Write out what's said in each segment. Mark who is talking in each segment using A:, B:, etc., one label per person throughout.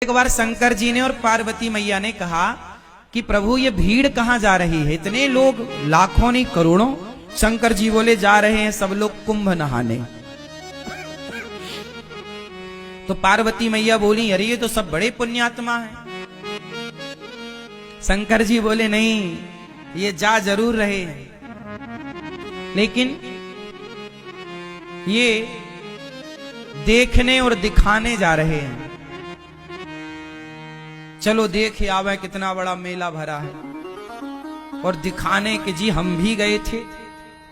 A: एक बार शंकर जी ने और पार्वती मैया ने कहा कि प्रभु ये भीड़ कहां जा रही है, इतने लोग, लाखों नहीं करोड़ों। शंकर जी बोले जा रहे हैं सब लोग कुंभ नहाने। तो पार्वती मैया बोली अरे ये तो सब बड़े पुण्यात्मा हैं। शंकर जी बोले नहीं, ये जा जरूर रहे हैं, लेकिन ये देखने और दिखाने जा रहे हैं। चलो देख आवे कितना बड़ा मेला भरा है, और दिखाने के जी हम भी गए थे,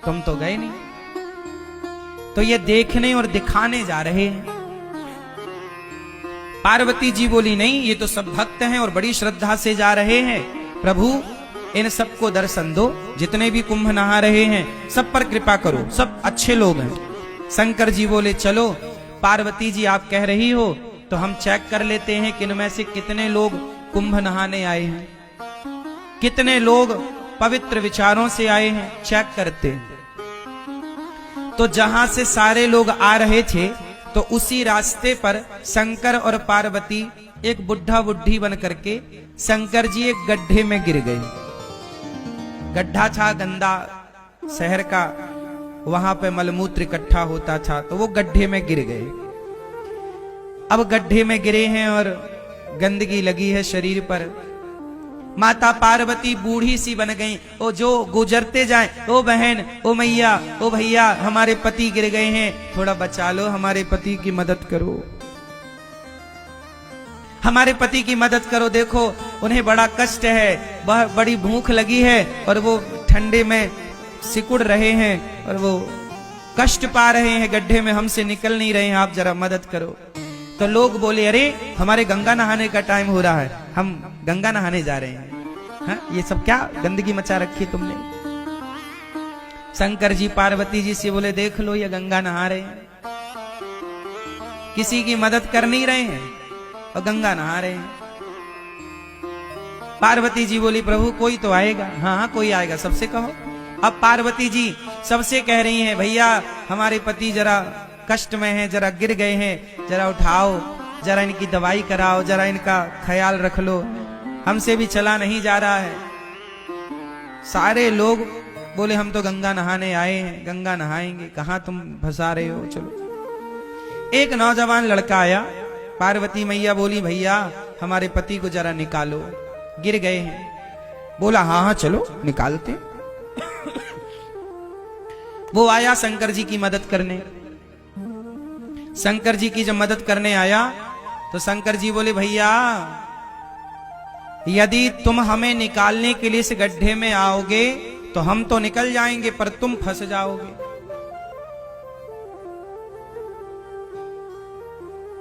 A: तुम तो गए नहीं। तो ये देखने और दिखाने जा रहे हैं। पार्वती जी बोली नहीं, ये तो सब भक्त हैं और बड़ी श्रद्धा से जा रहे हैं। प्रभु इन सबको दर्शन दो, जितने भी कुंभ नहा रहे हैं सब पर कृपा करो, सब अच्छे लोग हैं। शंकर जी बोले चलो पार्वती जी आप कह रही हो तो हम चेक कर लेते हैं कि इनमें से कितने लोग कुंभ नहाने आए हैं, कितने लोग पवित्र विचारों से आए हैं, चेक करते। तो जहां से सारे लोग आ रहे थे तो उसी रास्ते पर शंकर और पार्वती एक बुढ़ा बुढ़ी बन करके शंकर जी एक गड्ढे में गिर गए। गड्ढा था गंदा शहर का, वहां पे मलमूत्र इकट्ठा होता था, तो वो गड्ढे में गिर गए। अब गड्ढे में गिरे हैं और गंदगी लगी है शरीर पर। माता पार्वती बूढ़ी सी बन गई। ओ जो गुजरते जाएं, ओ बहन, ओ मैया, ओ भैया, हमारे पति गिर गए हैं, थोड़ा बचा लो, हमारे पति की मदद करो, हमारे पति की मदद करो। देखो उन्हें बड़ा कष्ट है, बड़ी भूख लगी है और वो ठंडे में सिकुड़ रहे हैं और वो कष्ट पा रहे हैं, गड्ढे में हमसे निकल नहीं रहे हैं, आप जरा मदद करो। तो लोग बोले अरे हमारे गंगा नहाने का टाइम हो रहा है, हम गंगा नहाने जा रहे हैं। हाँ, ये सब क्या गंदगी मचा रखी तुमने। शंकर जी पार्वती जी से बोले देख लो ये गंगा नहा रहे हैं, किसी की मदद कर नहीं रहे हैं और गंगा नहा रहे हैं। पार्वती जी बोली प्रभु कोई तो आएगा। हाँ हाँ कोई आएगा, सबसे कहो। अब पार्वती जी सबसे कह रही हैं भैया हमारे पति जरा कष्ट में हैं, जरा गिर गए हैं, जरा उठाओ, जरा इनकी दवाई कराओ, जरा इनका ख्याल रख लो, हमसे भी चला नहीं जा रहा है। सारे लोग बोले हम तो गंगा नहाने आए हैं, गंगा नहाएंगे, कहां तुम फंसा रहे हो, चलो। एक नौजवान लड़का आया, पार्वती मैया बोली भैया हमारे पति को जरा निकालो, गिर गए हैं। बोला हाँ हाँ चलो निकालते। वो आया शंकर जी की मदद करने। शंकर जी की जब मदद करने आया तो शंकर जी बोले भैया यदि तुम हमें निकालने के लिए इस गड्ढे में आओगे तो हम तो निकल जाएंगे, पर तुम फंस जाओगे।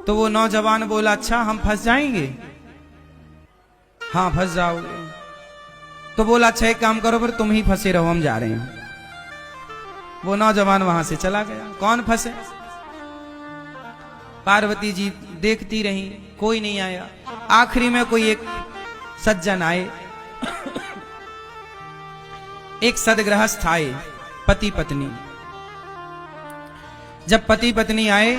A: तो वो नौजवान बोला अच्छा हम फंस जाएंगे? हाँ फंस जाओगे। तो बोला अच्छा एक काम करो, फिर तुम ही फंसे रहो, हम जा रहे हैं। वो नौजवान वहां से चला गया। कौन फंसे? पार्वती जी देखती रही, कोई नहीं आया। आखिरी में कोई एक सज्जन आए, एक सदगृहस्थ आए, पति पत्नी। जब पति पत्नी आए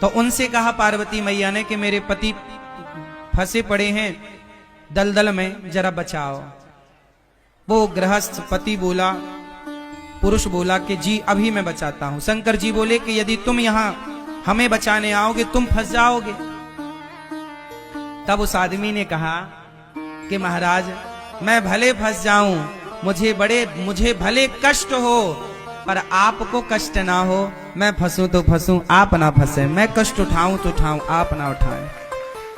A: तो उनसे कहा पार्वती मैया ने कि मेरे पति फंसे पड़े हैं दलदल में, जरा बचाओ। वो गृहस्थ पति बोला, पुरुष बोला कि जी अभी मैं बचाता हूं। शंकर जी बोले कि यदि तुम यहां हमें बचाने आओगे तुम फंस जाओगे। तब उस आदमी ने कहा कि महाराज मैं भले फंस जाऊं, मुझे भले कष्ट हो, पर आपको कष्ट ना हो। मैं फंसूं तो फंसूं, आप ना फंसे, मैं कष्ट उठाऊं तो उठाऊं, आप ना उठाएं।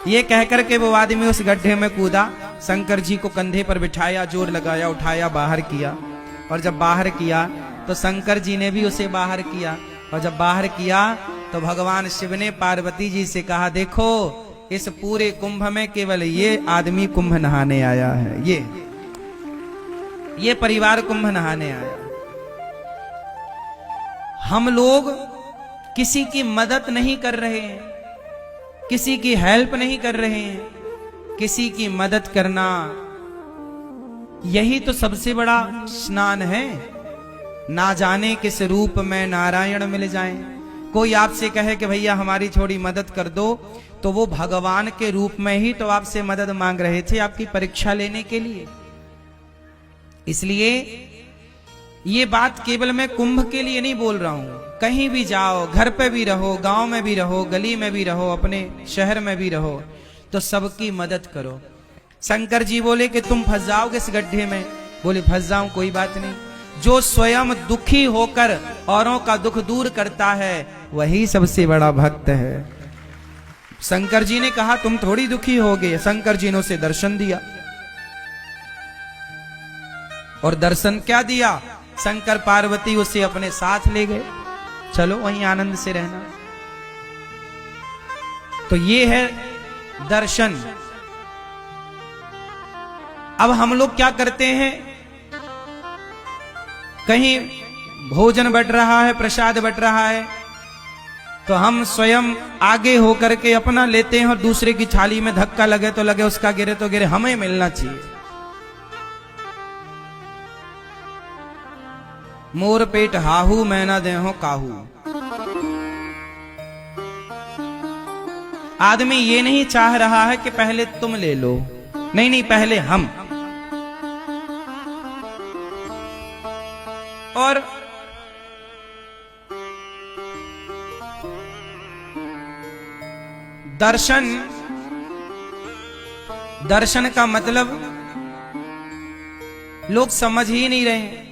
A: ये कहकर के वो आदमी उस गड्ढे में कूदा, शंकर जी को कंधे पर बिठाया, जोर लगाया, उठाया, बाहर किया। और जब बाहर किया तो शंकर जी ने भी उसे बाहर किया। और जब बाहर किया तो भगवान शिव ने पार्वती जी से कहा देखो इस पूरे कुंभ में केवल ये आदमी कुंभ नहाने आया है, ये परिवार कुंभ नहाने आया। हम लोग किसी की मदद नहीं कर रहे हैं, किसी की हेल्प नहीं कर रहे हैं। किसी की मदद करना यही तो सबसे बड़ा स्नान है। ना जाने किस रूप में नारायण मिल जाएं, कोई आपसे कहे कि भैया हमारी थोड़ी मदद कर दो, तो वो भगवान के रूप में ही तो आपसे मदद मांग रहे थे, आपकी परीक्षा लेने के लिए। इसलिए ये बात केवल मैं कुंभ के लिए नहीं बोल रहा हूं, कहीं भी जाओ, घर पे भी रहो, गांव में भी रहो, गली में भी रहो, अपने शहर में भी रहो, तो सबकी मदद करो। शंकर जी बोले कि तुम फंस जाओगे इस गड्ढे में, बोले फंस जाऊं कोई बात नहीं। जो स्वयं दुखी होकर औरों का दुख दूर करता है वही सबसे बड़ा भक्त है। शंकर जी ने कहा तुम थोड़ी दुखी होगे, शंकर जी ने उसे दर्शन दिया। और दर्शन क्या दिया? शंकर पार्वती उसे अपने साथ ले गए, चलो वहीं आनंद से रहना। तो ये है दर्शन। अब हम लोग क्या करते हैं, कहीं भोजन बट रहा है, प्रसाद बट रहा है, तो हम स्वयं आगे होकर के अपना लेते हैं और दूसरे की थाली में धक्का लगे तो लगे, उसका गिरे तो गिरे, हमें मिलना चाहिए। मोर पेट हाहू मैं ना देहो काहू। आदमी ये नहीं चाह रहा है कि पहले तुम ले लो, नहीं नहीं, पहले हम। और दर्शन का मतलब लोग समझ ही नहीं रहे।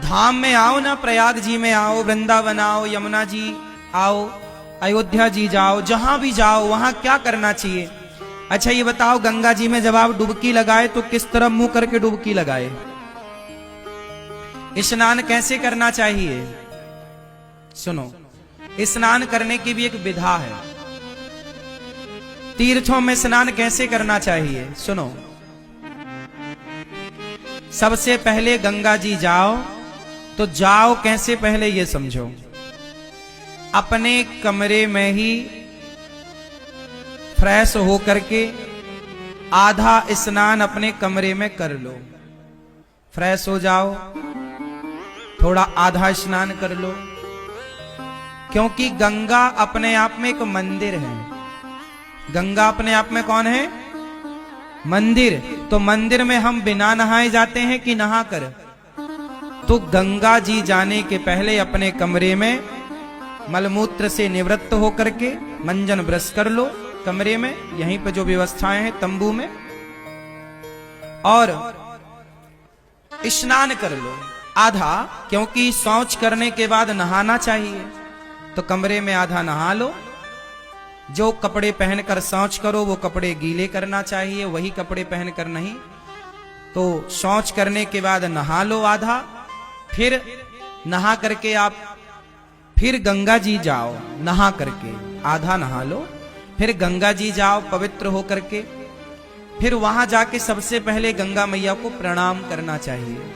A: धाम में आओ ना, प्रयाग जी में आओ, वृंदावन आओ, यमुना जी आओ, अयोध्या जी जाओ, जहां भी जाओ वहां क्या करना चाहिए? अच्छा ये बताओ, गंगा जी में जब आप डुबकी लगाए तो किस तरफ मुंह करके डुबकी लगाए? स्नान कैसे करना चाहिए? सुनो, स्नान करने की भी एक विधा है। तीर्थों में स्नान कैसे करना चाहिए? सुनो, सबसे पहले गंगा जी जाओ, तो जाओ कैसे पहले ये समझो। अपने कमरे में ही फ्रेश होकर के आधा स्नान अपने कमरे में कर लो। फ्रेश हो जाओ, थोड़ा आधा स्नान कर लो, क्योंकि गंगा अपने आप में एक मंदिर है। गंगा अपने आप में कौन है? मंदिर। तो मंदिर में हम बिना नहाए जाते हैं कि नहा कर? तो गंगा जी जाने के पहले अपने कमरे में मलमूत्र से निवृत्त होकर के मंजन ब्रश कर लो कमरे में, यहीं पर जो व्यवस्थाएं हैं तंबू में, और स्नान कर लो आधा, क्योंकि शौच करने के बाद नहाना चाहिए। तो कमरे में आधा नहा लो। जो कपड़े पहनकर शौच करो वो कपड़े गीले करना चाहिए, वही कपड़े पहनकर नहीं। तो शौच करने के बाद नहा लो आधा, फिर नहा करके आप फिर गंगा जी जाओ, नहा करके आधा नहा लो, फिर गंगा जी जाओ पवित्र हो करके, फिर वहां जाके सबसे पहले गंगा मैया को प्रणाम करना चाहिए।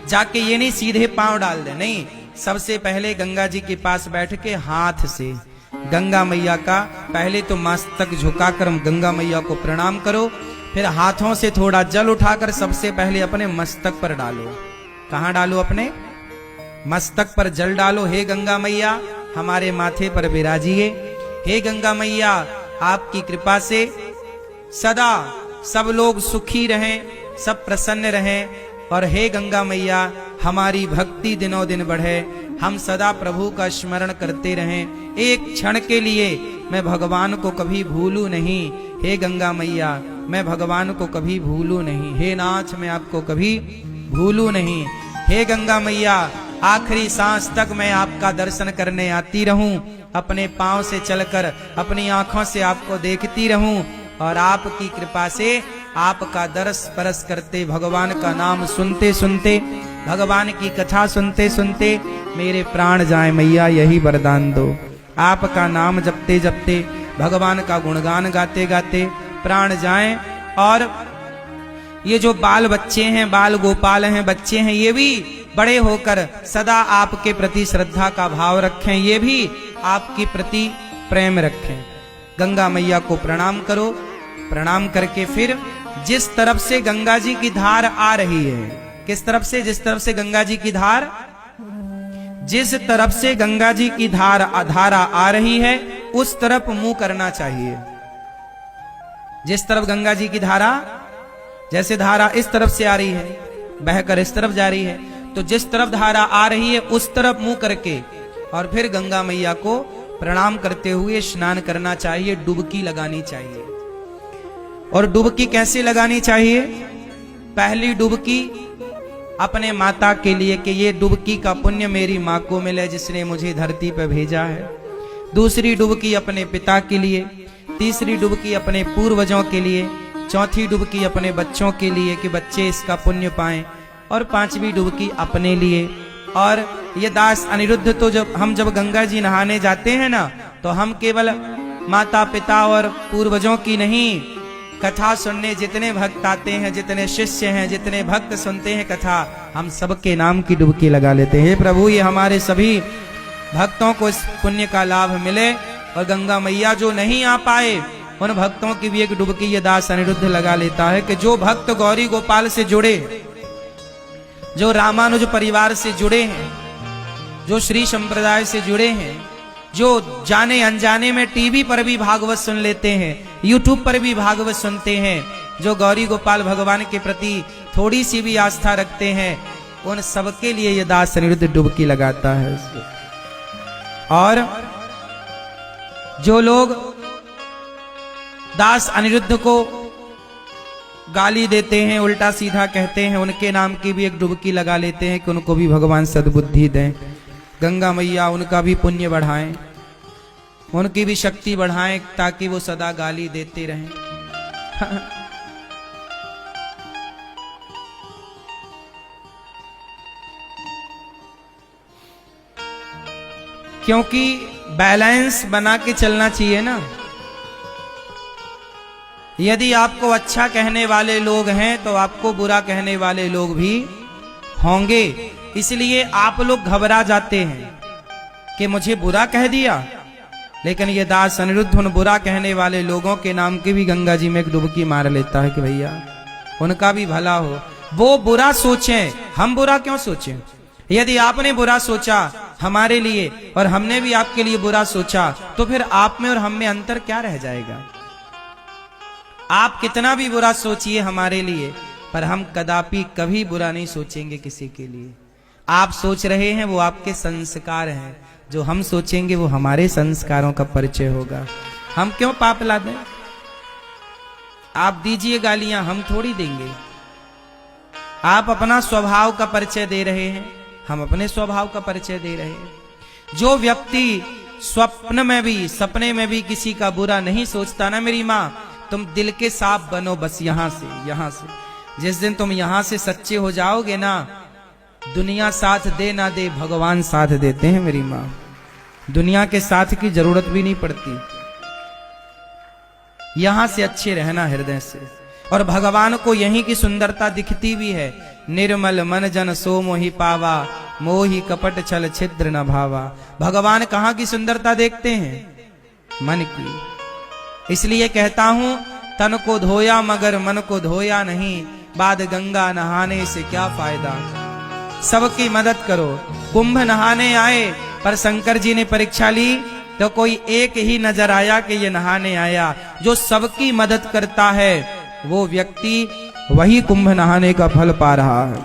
A: जाके ये नहीं सीधे पांव डाल दे, नहीं, सबसे पहले गंगा जी के पास बैठ के हाथ से गंगा मैया का पहले तो मस्तक झुकाकर गंगा मैया को प्रणाम करो, फिर हाथों से थोड़ा जल उठाकर सबसे पहले अपने मस्तक पर डालो। कहां डालो? अपने मस्तक पर जल डालो। हे गंगा मैया हमारे माथे पर विराजिए। हे गंगा मैया आपकी कृपा से सदा सब लोग सुखी रहें, सब प्रसन्न रहें, और हे गंगा मैया हमारी भक्ति दिनों दिन बढ़े, हम सदा प्रभु का स्मरण करते रहें। एक क्षण के लिए मैं भगवान को कभी भूलूं नहीं। हे गंगा मैया मैं भगवान को कभी भूलूं नहीं। हे नाथ मैं आपको कभी भूलूं नहीं। हे गंगा मैया आखिरी सांस तक मैं आपका दर्शन करने आती रहूं, अपने पांव से चलकर अपनी आंखों से आपको देखती रहूं, और आपकी कृपा से आपका दर्श परस करते, भगवान का नाम सुनते सुनते, भगवान की कथा सुनते सुनते मेरे प्राण जाए मैया, यही वरदान दो। आपका नाम जपते जपते, भगवान का गुणगान गाते गाते प्राण जाएं। और ये जो बाल बच्चे हैं, बाल गोपाल हैं, बच्चे हैं, ये भी बड़े होकर सदा आपके प्रति श्रद्धा का भाव रखें, ये भी आपके प्रति प्रेम रखें। गंगा मैया को प्रणाम करो। प्रणाम करके फिर जिस तरफ से गंगा जी की धार आ रही है, किस तरफ से? जिस तरफ से गंगा जी की धार, जिस तरफ से गंगा जी की धारा आ रही है उस तरफ मुंह करना चाहिए। जिस तरफ गंगा जी की धारा, जैसे धारा इस तरफ से आ रही है, बहकर इस तरफ जा रही है, तो जिस तरफ धारा आ रही है उस तरफ मुंह करके और फिर गंगा मैया को प्रणाम करते हुए स्नान करना चाहिए, डुबकी लगानी चाहिए। और डुबकी कैसे लगानी चाहिए? पहली डुबकी अपने माता के लिए कि ये डुबकी का पुण्य मेरी माँ को मिले जिसने मुझे धरती पर भेजा है। दूसरी डुबकी अपने पिता के लिए, तीसरी डुबकी अपने पूर्वजों के लिए, चौथी डुबकी अपने बच्चों के लिए कि बच्चे इसका पुण्य पाएं, और पांचवी डुबकी अपने लिए। और ये दास अनिरुद्ध तो जब गंगा जी नहाने जाते हैं ना, तो हम केवल माता पिता और पूर्वजों की नहीं, कथा सुनने जितने भक्त आते हैं, जितने शिष्य हैं, जितने भक्त सुनते हैं कथा, हम सबके नाम की डुबकी लगा लेते हैं। प्रभु ये हमारे सभी भक्तों को इस पुण्य का लाभ मिले, और गंगा मैया जो नहीं आ पाए उन भक्तों की भी एक डुबकी ये दास अनिरुद्ध लगा लेता है कि जो भक्त गौरी गोपाल से जुड़े, जो रामानुज परिवार से जुड़े हैं, जो श्री संप्रदाय से जुड़े हैं, जो जाने अनजाने में टीवी पर भी भागवत सुन लेते हैं, यूट्यूब पर भी भागवत सुनते हैं, जो गौरी गोपाल भगवान के प्रति थोड़ी सी भी आस्था रखते हैं, उन सबके लिए ये दास अनिरुद्ध डुबकी लगाता है। और जो लोग दास अनिरुद्ध को गाली देते हैं, उल्टा सीधा कहते हैं, उनके नाम की भी एक डुबकी लगा लेते हैं कि उनको भी भगवान सद्बुद्धि दें, गंगा मैया उनका भी पुण्य बढ़ाएं, उनकी भी शक्ति बढ़ाएं, ताकि वो सदा गाली देते रहें। क्योंकि बैलेंस बना के चलना चाहिए ना। यदि आपको अच्छा कहने वाले लोग हैं तो आपको बुरा कहने वाले लोग भी होंगे, इसलिए आप लोग घबरा जाते हैं कि मुझे बुरा कह दिया। लेकिन ये दास अनिरुद्ध उन बुरा कहने वाले लोगों के नाम की भी गंगा जी में एक डुबकी मार लेता है कि भैया उनका भी भला हो। वो बुरा सोचें, हम बुरा क्यों सोचें? यदि आपने बुरा सोचा हमारे लिए और हमने भी आपके लिए बुरा सोचा, तो फिर आप में और हम में अंतर क्या रह जाएगा? आप कितना भी बुरा सोचिए हमारे लिए, पर हम कदापि कभी बुरा नहीं सोचेंगे किसी के लिए। आप सोच रहे हैं वो आपके संस्कार हैं, जो हम सोचेंगे वो हमारे संस्कारों का परिचय होगा। हम क्यों पाप ला दें? आप दीजिए गालियां, हम थोड़ी देंगे। आप अपना स्वभाव का परिचय दे रहे हैं, हम अपने स्वभाव का परिचय दे रहे हैं। जो व्यक्ति स्वप्न में भी, सपने में भी किसी का बुरा नहीं सोचता ना मेरी माँ, तुम दिल के साफ बनो बस यहाँ से। जिस दिन तुम यहाँ से सच्चे हो जाओगे ना, दुनिया साथ दे ना दे, भगवान साथ देते हैं मेरी माँ। दुनिया के साथ की जरूरत भी नहीं पड़ती, यहां से अच्छे रहना हृदय से। और भगवान को यहीं की सुंदरता दिखती भी है। निर्मल मन जन सो मोहि पावा, मोहि कपट छल छिद्र न भावा। भगवान कहाँ की सुंदरता देखते हैं? मन की। इसलिए कहता हूं, तन को धोया मगर मन को धोया नहीं, बाद गंगा नहाने से क्या फायदा। सबकी मदद करो। कुंभ नहाने आए, पर शंकर जी ने परीक्षा ली तो कोई एक ही नजर आया कि ये नहाने आया। जो सबकी मदद करता है वो व्यक्ति वही कुंभ नहाने का फल पा रहा है।